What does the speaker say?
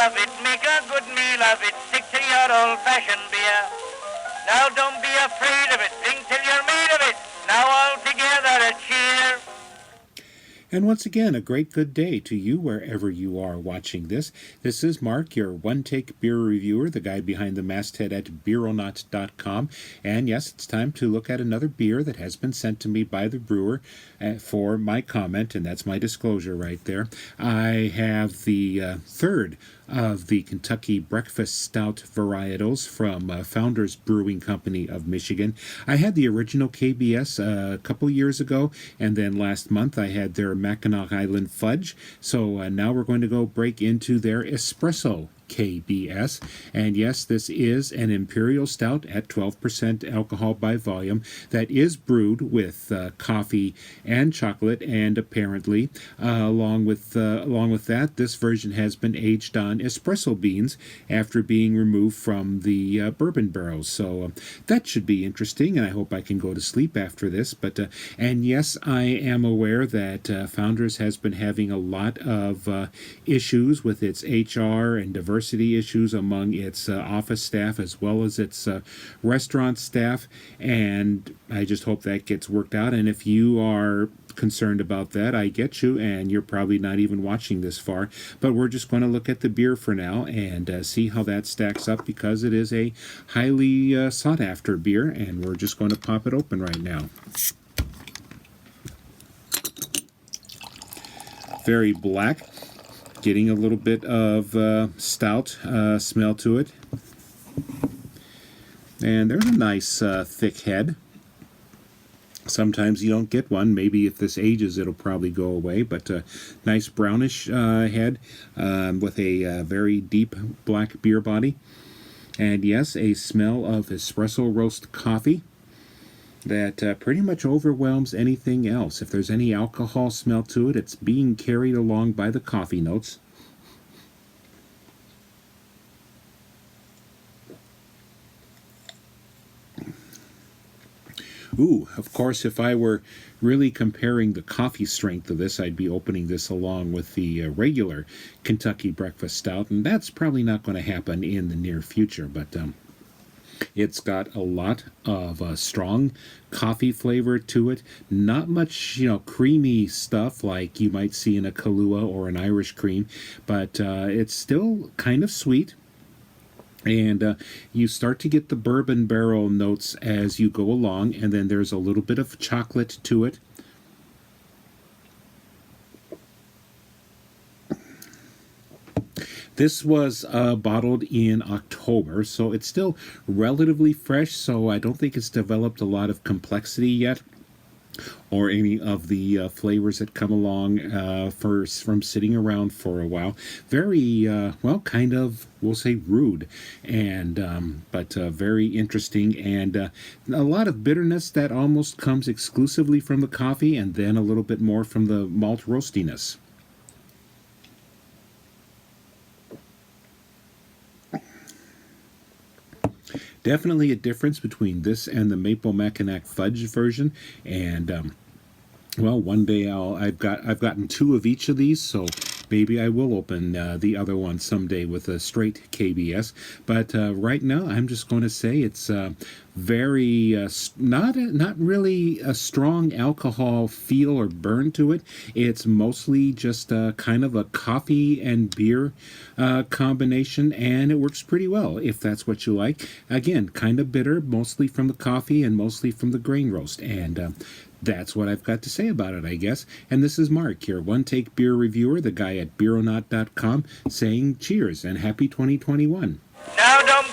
of it, make a good meal of it, stick to your old-fashioned beer. Now don't be afraid of it, drink till you're made of it. Now all together a cheer. And once again, a great good day to you wherever you are watching this. This is Mark, your one-take beer reviewer, the guy behind the masthead at beeronaut.com. And yes, it's time to look at another beer that has been sent to me by the brewer for my comment, and that's my disclosure right there. I have the third of the Kentucky Breakfast Stout varietals from Founders Brewing Company of Michigan. I had the original KBS a couple years ago, and then last month I had their Mackinac Island Fudge. So now we're going to go break into their Espresso KBS. And yes, this is an Imperial Stout at 12% alcohol by volume that is brewed with coffee and chocolate, and apparently along with that, this version has been aged on espresso beans after being removed from the bourbon barrels. So that should be interesting, and I hope I can go to sleep after this. But and yes, I am aware that Founders has been having a lot of issues with its HR and diversity issues among its office staff as well as its restaurant staff, and I just hope that gets worked out. And if you are concerned about that, I get you, and you're probably not even watching this far, but we're just going to look at the beer for now and see how that stacks up, because it is a highly sought after beer, and we're just going to pop it open right now. Very black, getting a little bit of stout smell to it. And there's a nice thick head. Sometimes you don't get one. Maybe if this ages, it'll probably go away. But nice brownish head with a very deep black beer body. And yes, a smell of espresso roast coffee that pretty much overwhelms anything else. If there's any alcohol smell to it, it's being carried along by the coffee notes. Ooh, of course, if I were really comparing the coffee strength of this, I'd be opening this along with the regular Kentucky Breakfast Stout, and that's probably not going to happen in the near future, but it's got a lot of strong coffee flavor to it. Not much, creamy stuff like you might see in a Kahlua or an Irish cream, but it's still kind of sweet. And you start to get the bourbon barrel notes as you go along, and then there's a little bit of chocolate to it. This was bottled in October, so it's still relatively fresh, so I don't think it's developed a lot of complexity yet, or any of the flavors that come along from sitting around for a while. Very, kind of, we'll say rude, and but very interesting, and a lot of bitterness that almost comes exclusively from the coffee, and then a little bit more from the malt roastiness. Definitely a difference between this and the Maple Mackinac Fudge version, and one day I've gotten two of each of these, so maybe I will open the other one someday with a straight KBS. But right now, I'm just going to say it's very not really a strong alcohol feel or burn to it. It's mostly just kind of a coffee and beer combination, and it works pretty well if that's what you like. Again, kind of bitter, mostly from the coffee and mostly from the grain roast, and that's what I've got to say about it, I guess. And this is Mark, your one-take beer reviewer, the guy at beeronaut.com, saying cheers and happy 2021. Now don't